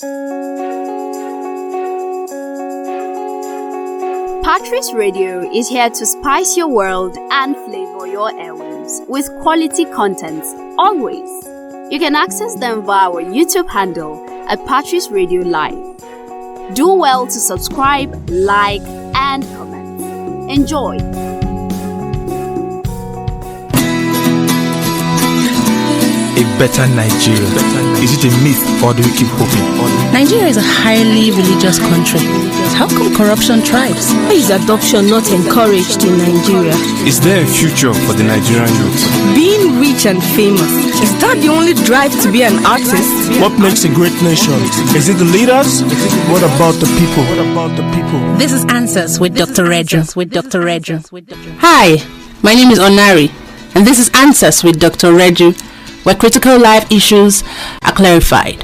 Patrice Radio is here to spice your world and flavor your airwaves with quality content, always. You can access them via our YouTube handle at Patrice Radio Live. Do well to subscribe, like, and comment. Enjoy! A better Nigeria. Is it a myth or do we keep hoping? Nigeria is a highly religious country. How come corruption thrives? Why is adoption not encouraged in Nigeria? Is there a future for the Nigerian youth? Being rich and famous, is that the only drive to be an artist? What makes a great nation? Is it the leaders? What about the people? This is Answers with Dr. Reju. Hi, my name is Onari, and this is Answers with Dr. Reju, where critical life issues are clarified.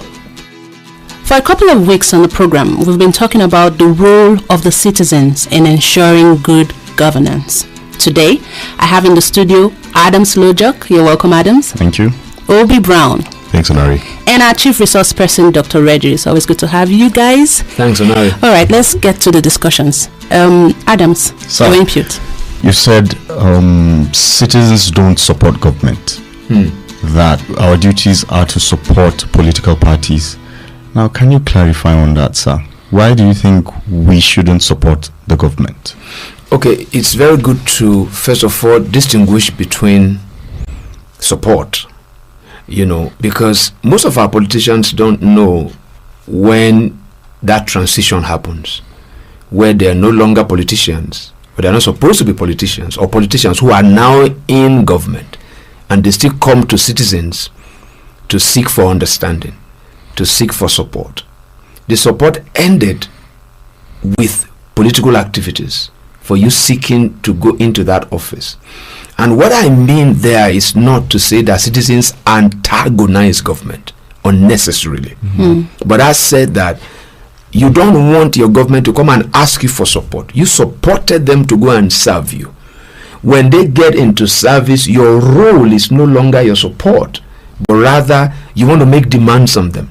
For a couple of weeks on the program, we've been talking about the role of the citizens in ensuring good governance. Today, I have in the studio Adams Lojok. You're welcome, Adams. Thank you. Obi Brown. Thanks, Onari. And our chief resource person, Dr. Reju. It's always good to have you guys. Thanks, Onari. All right, let's get to the discussions. Adams, your input. You said citizens don't support government. That our duties are to support political parties. Now, can you clarify on that, sir? Why do you think we shouldn't support the government? Okay, it's very good to, first of all, distinguish between support, because most of our politicians don't know when that transition happens, where they are no longer politicians, but they're not supposed to be politicians, or politicians who are now in government, and they still come to citizens to seek for understanding, to seek for support. The support ended with political activities for you seeking to go into that office. And what I mean there is not to say that citizens antagonize government unnecessarily. But I said that you don't want your government to come and ask you for support. You supported them to go and serve you. When they get into service, your role is no longer your support, but rather you want to make demands on them.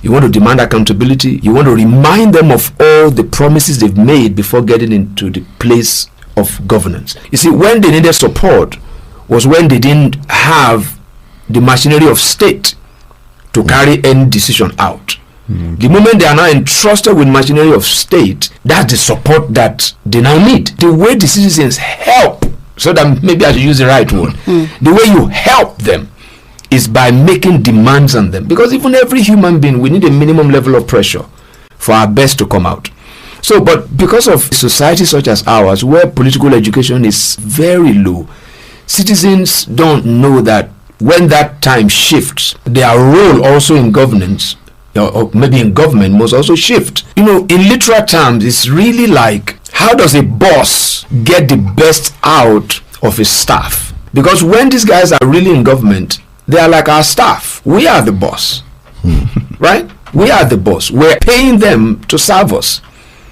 You want to demand accountability. You want to remind them of all the promises they've made before getting into the place of governance. You see, when they needed support was when they didn't have the machinery of state to carry any decision out. The moment they are now entrusted with machinery of state, that's the support that they now need. The way the citizens help, so that maybe I should use the right word, the way you help them is by making demands on them, because even every human being, we need a minimum level of pressure for our best to come out. So, but because of society such as ours, where political education is very low, citizens don't know that when that time shifts, their role also in governance, or maybe in government, must also shift. In literal terms, it's really like, how does a boss get the best out of his staff? Because when these guys are really in government, they are like our staff. We are the boss, right? We are the boss. We're paying them to serve us.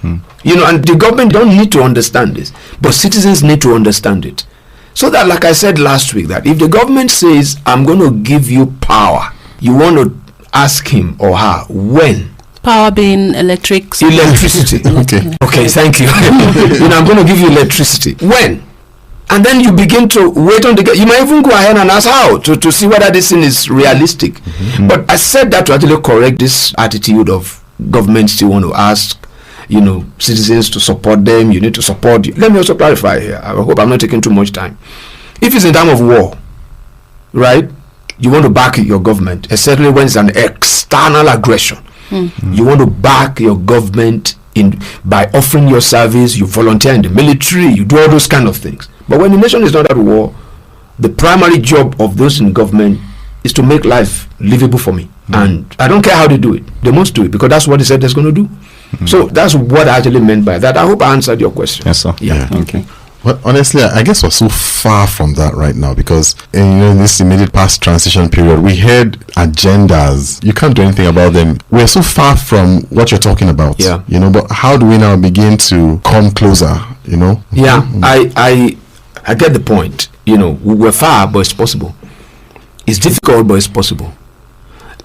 And the government don't need to understand this, but citizens need to understand it. So that, like I said last week, that if the government says, I'm going to give you power, you want to ask him or her when. Power being electricity. Okay, thank you. I'm going to give you electricity. When? And then you begin to wait on you might even go ahead and ask how to see whether this thing is realistic. But I said that to actually correct this attitude of government still want to ask citizens to support them. You need to support you. Let me also clarify here. I hope I'm not taking too much time. If it's in time of war, right, you want to back your government, especially when it's an external aggression. You want to back your government by offering your service. You volunteer in the military, you do all those kind of things. But when the nation is not at war, the primary job of those in government is to make life livable for me. And I don't care how they do it. They must do it because that's what they said they're going to do. So that's what I actually meant by that. I hope I answered your question. Yes, sir. Yeah. Okay. Well, honestly, I guess we're so far from that right now because in this immediate past transition period, we had agendas. You can't do anything about them. We're so far from what you're talking about. Yeah. But how do we now begin to come closer? Yeah. I get the point. We're far, but it's possible. It's difficult, but it's possible.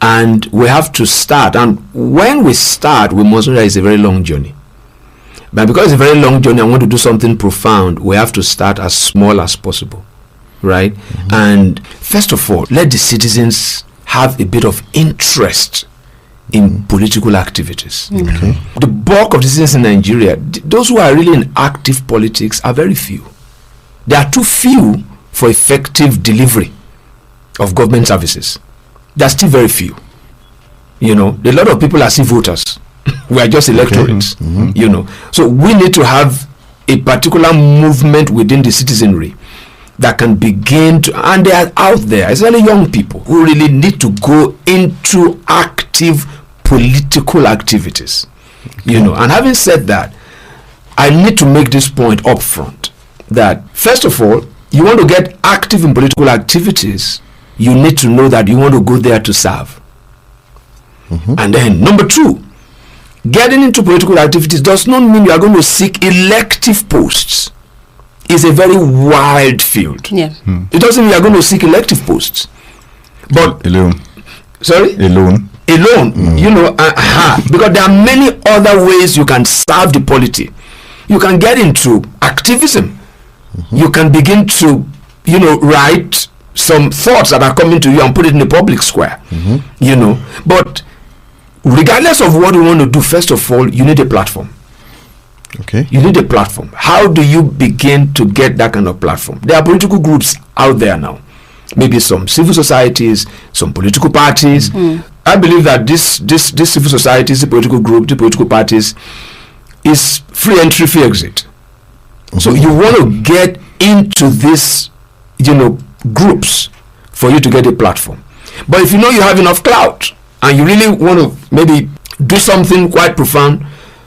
And we have to start. And when we start, we must know that it's a very long journey. But because it's a very long journey, I want to do something profound, we have to start as small as possible, right? And first of all, let the citizens have a bit of interest in political activities. Okay. The bulk of the citizens in Nigeria, those who are really in active politics, are very few. They are too few for effective delivery of government services. They are still very few. You know, a lot of people are still voters. We are just electorates. You know, so we need to have a particular movement within the citizenry that can begin to, and they are out there, especially young people who really need to go into active political activities. You know, and having said that, I need to make this point up front that first of all, you want to get active in political activities, you need to know that you want to go there to serve. And then number two, getting into political activities does not mean you are going to seek elective posts. It's a very wide field. Yeah. It doesn't mean you are going to seek elective posts. But Alone. sorry? Alone. You know, because there are many other ways you can serve the polity. You can get into activism. You can begin to, you know, write some thoughts that are coming to you and put it in the public square. You know, but regardless of what you want to do, first of all, you need a platform. Okay. You need a platform. How do you begin to get that kind of platform? There are political groups out there now. Maybe some civil societies, some political parties. I believe that this civil societies, the political group, the political parties, is free entry, free exit. So you want to get into this, you know, groups for you to get a platform. But if you know you have enough clout and you really want to maybe do something quite profound,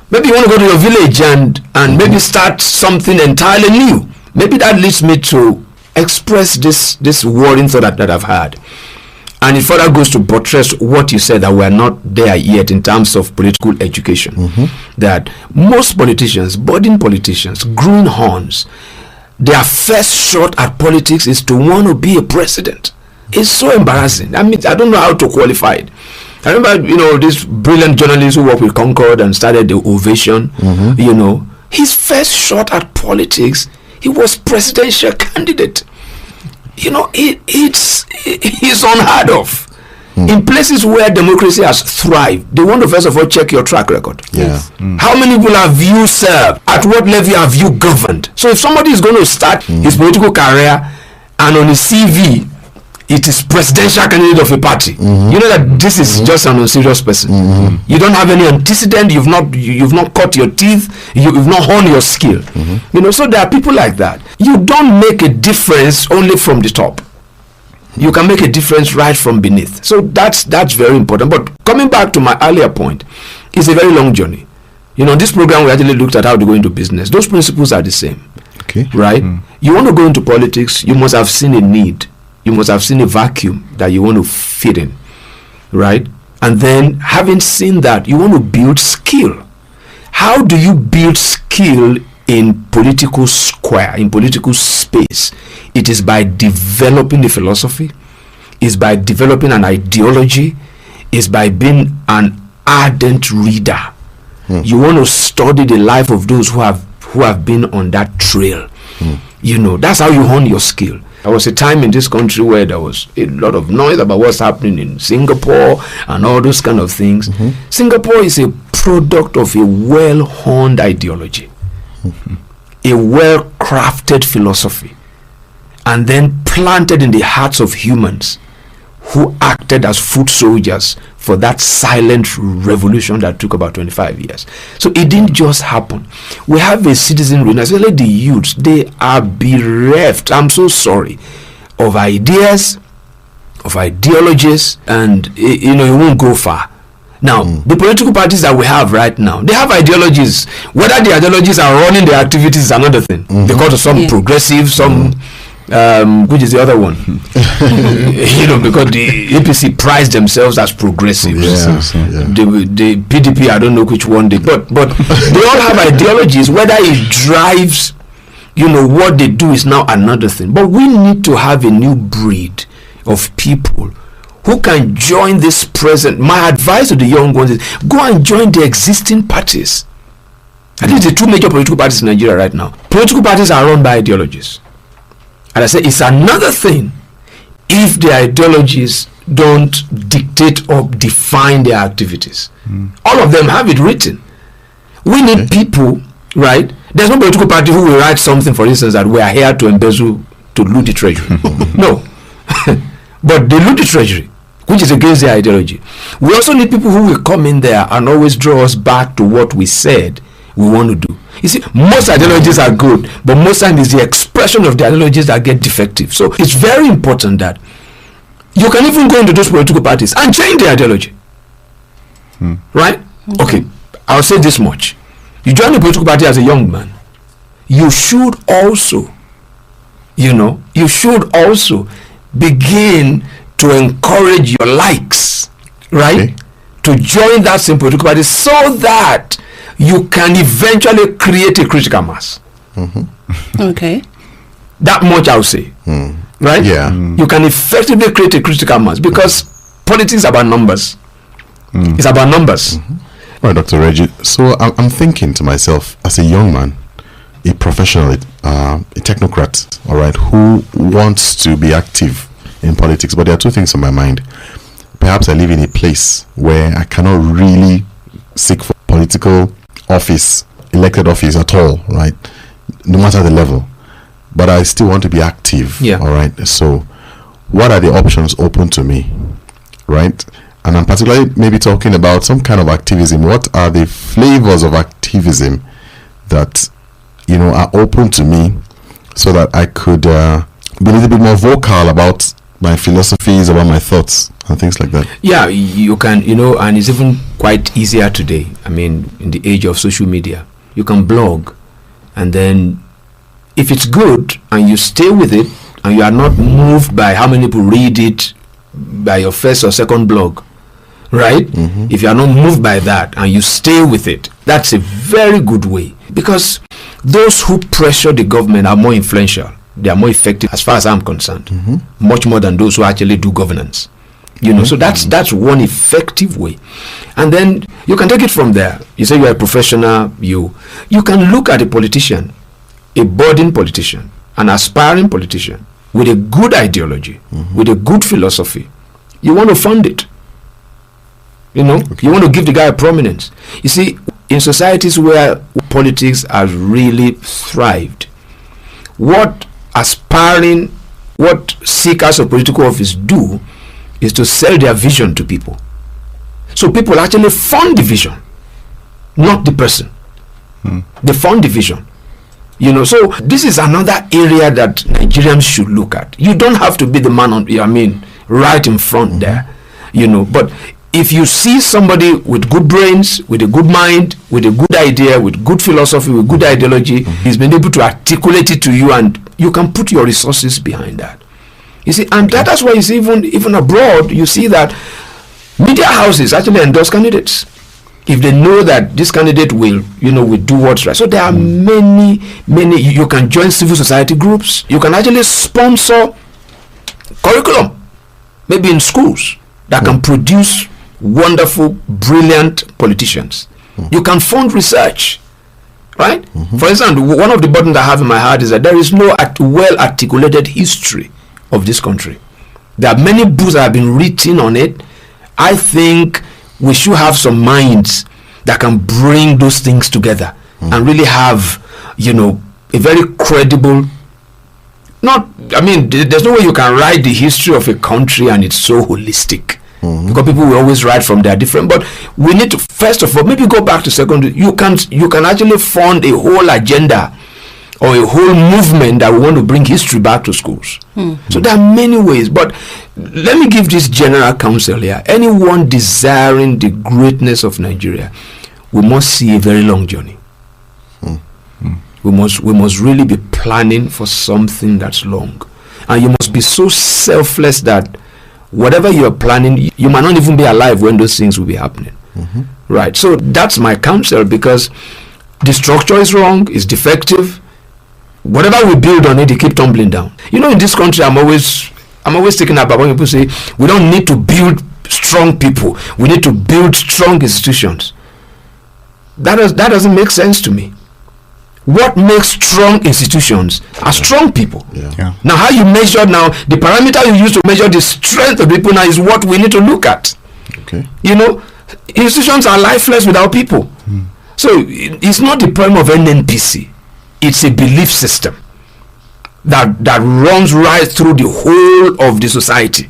maybe you want to go to your village and maybe start something entirely new. Maybe that leads me to express this worrying thought that I've had. And it further goes to buttress what you said, that we're not there yet in terms of political education. That most politicians, budding politicians, greenhorns, their first shot at politics is to want to be a president. It's so embarrassing. I mean, I don't know how to qualify it. I remember, you know, this brilliant journalist who worked with Concord and started the Ovation. You know, his first shot at politics, he was presidential candidate. You know, it's unheard of. In places where democracy has thrived, they want to first of all check your track record. Yeah. How many people have you served? At what level have you governed? So if somebody is going to start his political career and on his CV it is presidential candidate of a party, you know that this is just an unserious person. You don't have any antecedent. You've not cut your teeth. You've not honed your skill. You know, so there are people like that. You don't make a difference only from the top. You can make a difference right from beneath. So that's very important. But coming back to my earlier point, it's a very long journey. You know, this program we actually looked at how to go into business. Those principles are the same. Okay. Right? You want to go into politics, you must have seen a need. You must have seen a vacuum that you want to fit in, right? And then, having seen that, you want to build skill. How do you build skill in political square, in political space? It is by developing the philosophy, it's by developing an ideology, it's by being an ardent reader. You want to study the life of those who have been on that trail. You know, that's how you hone your skill. There was a time in this country where there was a lot of noise about what's happening in Singapore and all those kind of things. Singapore is a product of a well-honed ideology, a well-crafted philosophy, and then planted in the hearts of humans who acted as foot soldiers for that silent revolution that took about 25 years. So it didn't just happen. We have a citizenry, especially the youths, they are bereft, I'm so sorry, of ideas, of ideologies, and you know, it won't go far. Now, the political parties that we have right now, they have ideologies. Whether the ideologies are running their activities is another thing. Because of some progressive, some which is the other one? You know, because the APC prize themselves as progressives. The PDP, I don't know which one they, but they all have ideologies. Whether it drives, you know, what they do is now another thing. But we need to have a new breed of people who can join this present. My advice to the young ones is go and join the existing parties. I think the two major political parties in Nigeria right now. Political parties are run by ideologies. And I say it's another thing if the ideologies don't dictate or define their activities. All of them have it written. We need people, right? There's no political party who will write something, for instance, that we are here to embezzle, to loot the treasury. No. But they loot the treasury, which is against their ideology. We also need people who will come in there and always draw us back to what we said we want to do. You see, most ideologies are good, but most times it's the expression of the ideologies that get defective. So it's very important that you can even go into those political parties and change the ideology. Right? Okay, I'll say this much. You join a political party as a young man, you should also, you should also begin to encourage your likes, right? Okay. To join that same political party so that you can eventually create a critical mass. Okay. That much I'll say. Right? Yeah. You can effectively create a critical mass because politics is about numbers. It's about numbers. Right, Dr. Reju. So I'm thinking to myself, as a young man, a professional, a technocrat, all right, who wants to be active in politics, but there are two things on my mind. Perhaps I live in a place where I cannot really seek for political office, elected office at all, right? No matter the level. But I still want to be active, all right? So what are the options open to me, right? And I'm particularly maybe talking about some kind of activism. What are the flavors of activism that, are open to me so that I could be a little bit more vocal about my philosophies, about my thoughts and things like that? Yeah, you can, and it's even quite easier today. I mean, in the age of social media, you can blog, and then if it's good and you stay with it and you are not moved by how many people read it by your first or second blog, right? If you are not moved by that and you stay with it, that's a very good way, because those who pressure the government are more influential. They are more effective, as far as I'm concerned, much more than those who actually do governance. So that's one effective way. And then you can take it from there. You say you are a professional, you can look at a politician, a budding politician, an aspiring politician with a good ideology, with a good philosophy. You want to fund it. You want to give the guy a prominence. You see, in societies where politics has really thrived, what seekers of political office do is to sell their vision to people. So people actually fund the vision, not the person. They fund the vision. So this is another area that Nigerians should look at. You don't have to be the man right in front there, but if you see somebody with good brains, with a good mind, with a good idea, with good philosophy, with good ideology, he's been able to articulate it to you, and you can put your resources behind that. You see, and that's why you see even abroad, you see that media houses actually endorse candidates if they know that this candidate will do what's right. So there are many. You can join civil society groups. You can actually sponsor curriculum, maybe in schools, that can produce wonderful, brilliant politicians. You can fund research, right? For instance, one of the burdens I have in my heart is that there is no well-articulated history of this country. There are many books that have been written on it. I think we should have some minds that can bring those things together and really have, a very credible. There's no way you can write the history of a country and it's so holistic. Because people will always write from their different. But we need to first of all maybe go back to secondary. You can actually fund a whole agenda or a whole movement that we want to bring history back to schools. So there are many ways. But let me give this general counsel here. Anyone desiring the greatness of Nigeria, we must see a very long journey. We must really be planning for something that's long, and you must be so selfless that whatever you are planning, you might not even be alive when those things will be happening. Right? So that's my counsel, because the structure is wrong, it's defective. Whatever we build on it, it keeps tumbling down. In this country, I'm always I'm always taken aback when people say we don't need to build strong people, we need to build strong institutions. That doesn't make sense to me. What makes strong institutions are strong people. Yeah. Now, how you measure now, the parameter you use to measure the strength of people now is what we need to look at. Okay. You know, institutions are lifeless without people. So it's not the problem of NNPC. It's a belief system that runs right through the whole of the society.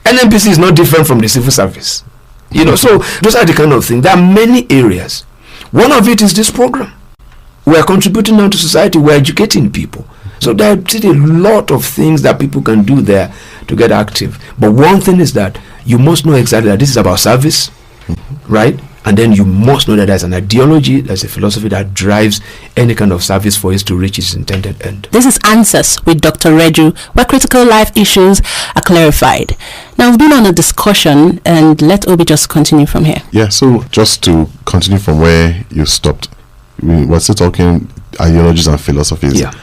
NNPC is not different from the civil service. You know, so those are the kind of things. There are many areas. One of it is this program. We are contributing now to society. We are educating people. So there are still a lot of things that people can do there to get active. But one thing is that you must know exactly that this is about service, right? And then you must know that there's an ideology, there's a philosophy that drives any kind of service for it to reach its intended end. This is Answers with Dr. Reju, where critical life issues are clarified. Now, we've been on a discussion, and let Obi just continue from here. Yeah, so just to continue from where you stopped, we're still talking ideologies and philosophies. Yeah.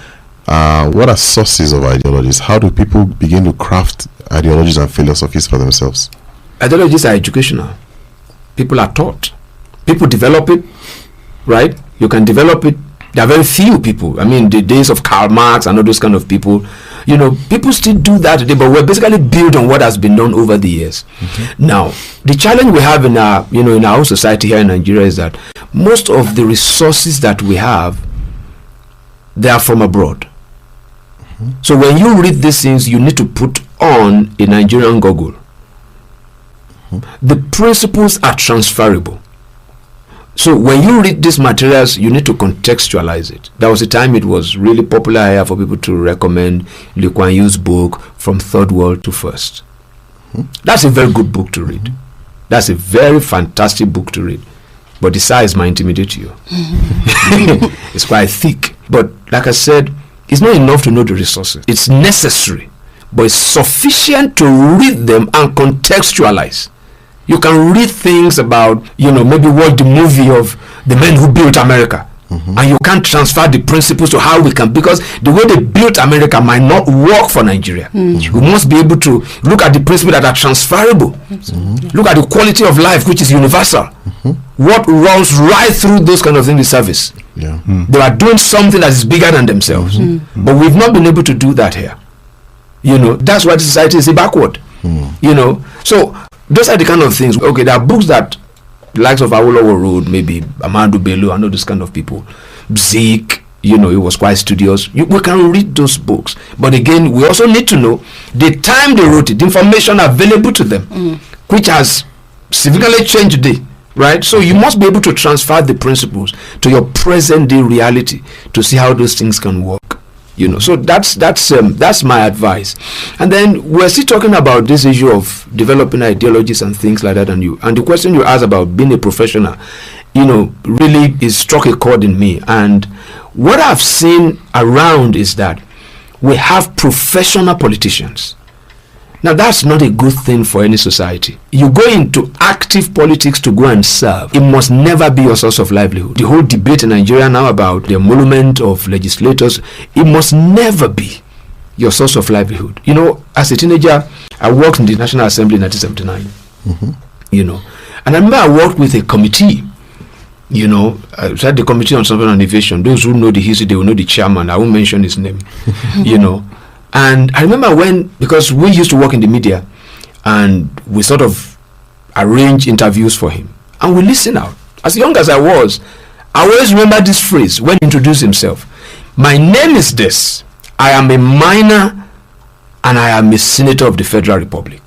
What are sources of ideologies? How do people begin to craft ideologies and philosophies for themselves? Ideologies are educational. People are taught. People develop it, right? You can develop it. There are very few people. I mean, the days of Karl Marx and all those kind of people, you know, people still do that today, but we're basically built on what has been done over the years. Now, the challenge we have in our, you know, in our own society here in Nigeria is that most of the resources that we have, they are from abroad. So when you read these things, you need to put on a Nigerian goggle. The principles are transferable. So when you read these materials, you need to contextualize it. There was a time it was really popular here for people to recommend Lee Kuan Yew's book From Third World to First. That's a very good book to read. That's a very fantastic book to read. But the size might intimidate you. It's quite thick. But like I said, it's not enough to know the resources. It's necessary, but it's sufficient to read them and contextualize. You can read things about, you know, maybe watch the movie of the men who built America, and you can't transfer the principles to how we can, because the way they built America might not work for Nigeria. We must be able to look at the principles that are transferable. Look at the quality of life, which is universal. What runs right through those kind of things is service. Yeah. They are doing something that is bigger than themselves. But we've not been able to do that here. You know, that's why the society is backward. You know, so those are the kind of things. Okay, there are books that the likes of Awolowo wrote, maybe Amadou Bello, and all those kind of people. Zeke, you know, he was quite studious. We can read those books. But again, we also need to know the time they wrote it, the information available to them, which has significantly changed today. Right, so you must be able to transfer the principles to your present day reality to see how those things can work. You know, so that's my advice. And then we're still talking about this issue of developing ideologies and things like that. And the question you asked about being a professional, you know, really is struck a chord in me. And what I've seen around is that we have professional politicians. Now, that's not a good thing for any society. You go into active politics to go and serve. It must never be your source of livelihood. The whole debate in Nigeria now about the emolument of legislators, it must never be your source of livelihood. You know, as a teenager, I worked in the National Assembly in 1979. You know, and I remember I worked with a committee. You know, I said the Committee on Sovereign Innovation. Those who know the history, they will know the chairman. I won't mention his name. You know. And I remember because we used to work in the media, and we sort of arrange interviews for him, and we listen out. As young as I was, I always remember this phrase when he introduced himself. My name is this. I am a miner, and I am a senator of the Federal Republic.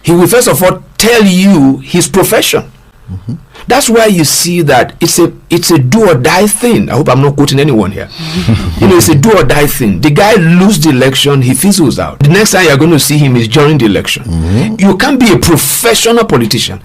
He will first of all tell you his profession. That's why you see that it's a do or die thing. I hope I'm not quoting anyone here. You know, it's a do or die thing. The guy loses the election, he fizzles out. The next time you're going to see him is during the election. You can't be a professional politician.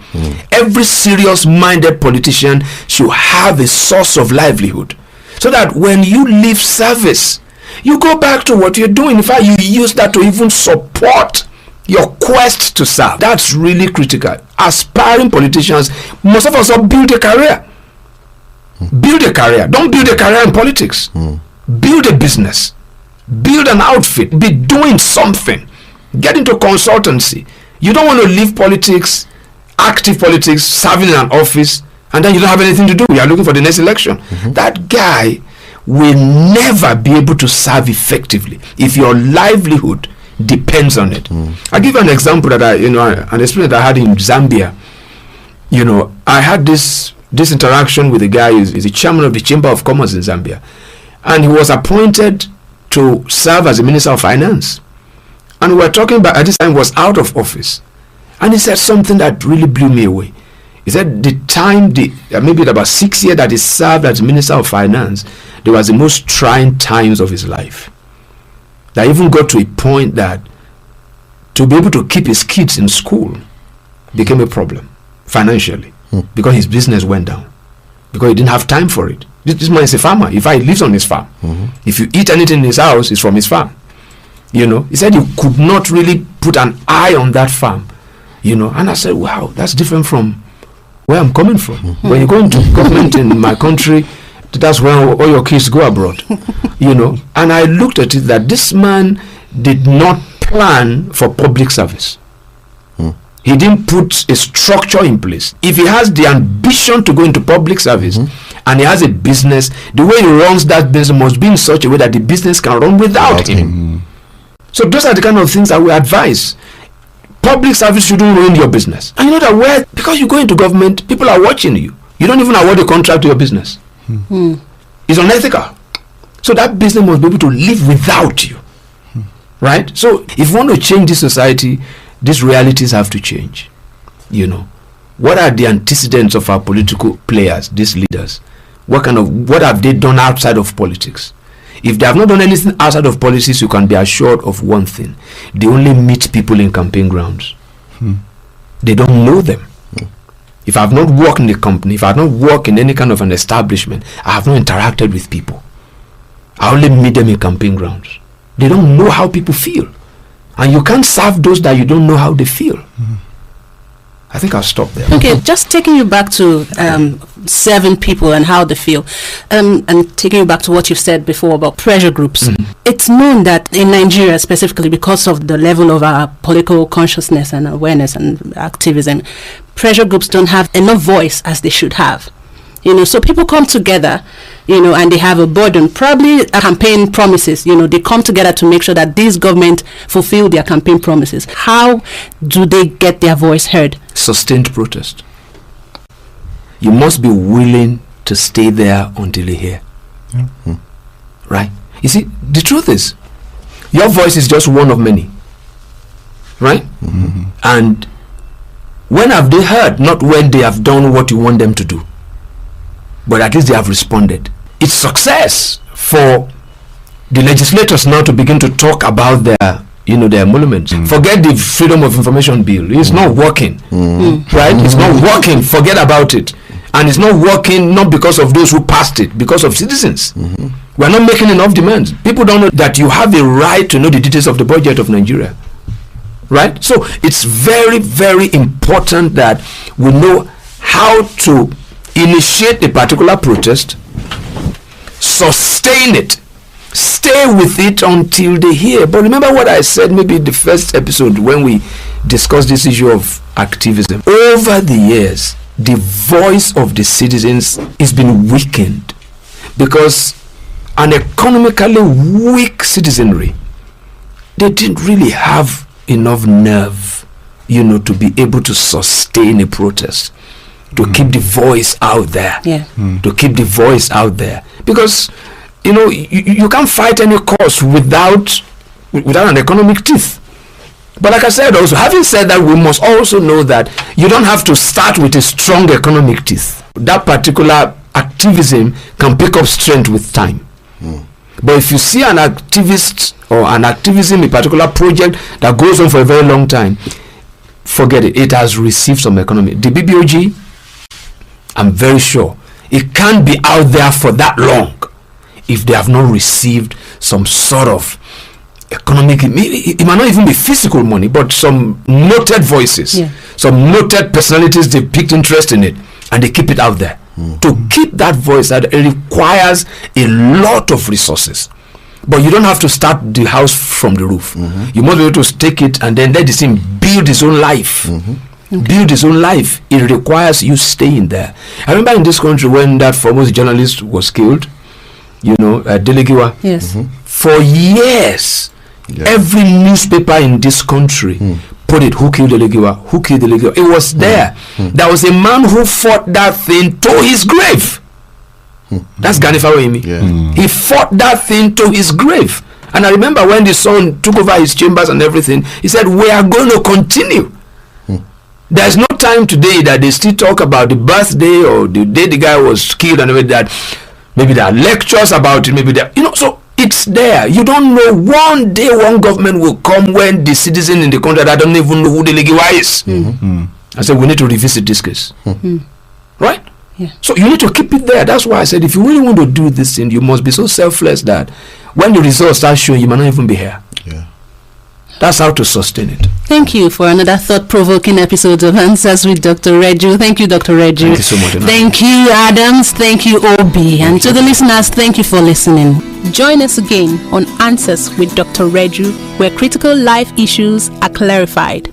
Every serious-minded politician should have a source of livelihood, so that when you leave service, you go back to what you're doing. In fact, you use that to even support your quest to serve. That's really critical. Aspiring politicians, most of us all build a career. Build a career. Don't build a career in politics. Build a business. Build an outfit. Be doing something Get into consultancy. You don't want to leave politics, active politics, serving in an office, and then you don't have anything to do. You are looking for the next election. That guy will never be able to serve effectively if your livelihood depends on it. I'll give you an example that an experience that I had in Zambia. I had this interaction with a guy who is the chairman of the Chamber of Commerce in Zambia, and he was appointed to serve as the Minister of Finance. And we were talking about, at this time, was out of office, and he said something that really blew me away. He said maybe about 6 years that he served as Minister of Finance, there was the most trying times of his life. That even got to a point that to be able to keep his kids in school became a problem financially, because his business went down, because he didn't have time for it. This man is a farmer. In fact, he lives on his farm. If you eat anything in his house, it's from his farm. He said he could not really put an eye on that farm. And I said, wow, that's different from where I'm coming from. When you go into government in my country, that's where all your kids go abroad. And I looked at it that this man did not plan for public service. He didn't put a structure in place. If he has the ambition to go into public service and he has a business, the way he runs that business must be in such a way that the business can run without him. So those are the kind of things that we advise. Public service shouldn't ruin your business. And you know that because you go into government, people are watching you. You don't even award a contract to your business. It's unethical. So that business must be able to live without you. Right? So if you want to change this society, these realities have to change. What are the antecedents of our political players, these leaders? What have they done outside of politics? If they have not done anything outside of politics, you can be assured of one thing: they only meet people in campaign grounds. They don't know them. If I have not worked in the company, if I have not worked in any kind of an establishment, I have not interacted with people. I only meet them in campaign grounds. They don't know how people feel. And you can't serve those that you don't know how they feel. I think I'll stop there. Okay, just taking you back to serving people and how they feel, and taking you back to what you've said before about pressure groups. It's known that in Nigeria specifically, because of the level of our political consciousness and awareness and activism, pressure groups don't have enough voice as they should have. So people come together, and they have a burden, probably campaign promises. They come together to make sure that this government fulfill their campaign promises. How do they get their voice heard? Sustained protest. You must be willing to stay there until you hear. Right? You see, the truth is, your voice is just one of many. Right? And when have they heard? Not when they have done what you want them to do. But at least they have responded. It's success for the legislators now to begin to talk about their emoluments. Forget the Freedom of Information Bill. It's not working. Right? It's not working. Forget about it. And it's not working not because of those who passed it, because of citizens. We're not making enough demands. People don't know that you have a right to know the details of the budget of Nigeria. Right? So it's very, very important that we know how to initiate a particular protest, sustain it, stay with it until they hear. But remember what I said maybe in the first episode when we discussed this issue of activism. Over the years, the voice of the citizens has been weakened because an economically weak citizenry, they didn't really have enough nerve, to be able to sustain a protest. To keep the voice out there. To keep the voice out there. Because, you can't fight any cause without an economic teeth. But like I said also, having said that, we must also know that you don't have to start with a strong economic teeth. That particular activism can pick up strength with time. But if you see an activist or an activism, a particular project that goes on for a very long time, forget it. It has received some economy. The BBOG, I'm very sure it can't be out there for that long if they have not received some sort of economic, it might not even be physical money, but some noted voices, some noted personalities, they picked interest in it and they keep it out there. To keep that voice, that it requires a lot of resources. But you don't have to start the house from the roof. You must be able to take it and then let the thing build its own life. Build its own life. It requires you staying there. I remember in this country when that foremost journalist was killed, Delegiwa. Yes. For years, every newspaper in this country put it, who killed Delegiwa? Who killed Delegiwa? It was there. There was a man who fought that thing to his grave. That's Gani Faweimi. He fought that thing to his grave. And I remember when the son took over his chambers and everything, he said, we are going to continue. There's no time today that they still talk about the birthday or the day the guy was killed and everything. That maybe there are lectures about it, maybe there, so it's there. You don't know, one day one government will come when the citizen in the country that don't even know who the Legiwa is. I said, we need to revisit this case. Right? Yeah. So you need to keep it there. That's why I said, if you really want to do this thing, you must be so selfless that when the results start showing, you might not even be here. Yeah. That's how to sustain it. Thank you for another thought-provoking episode of Answers with Dr. Reju. Thank you, Dr. Reju. Thank you so much. Thank you, Adams. Thank you, OB. And to the listeners, thank you for listening. Join us again on Answers with Dr. Reju, where critical life issues are clarified.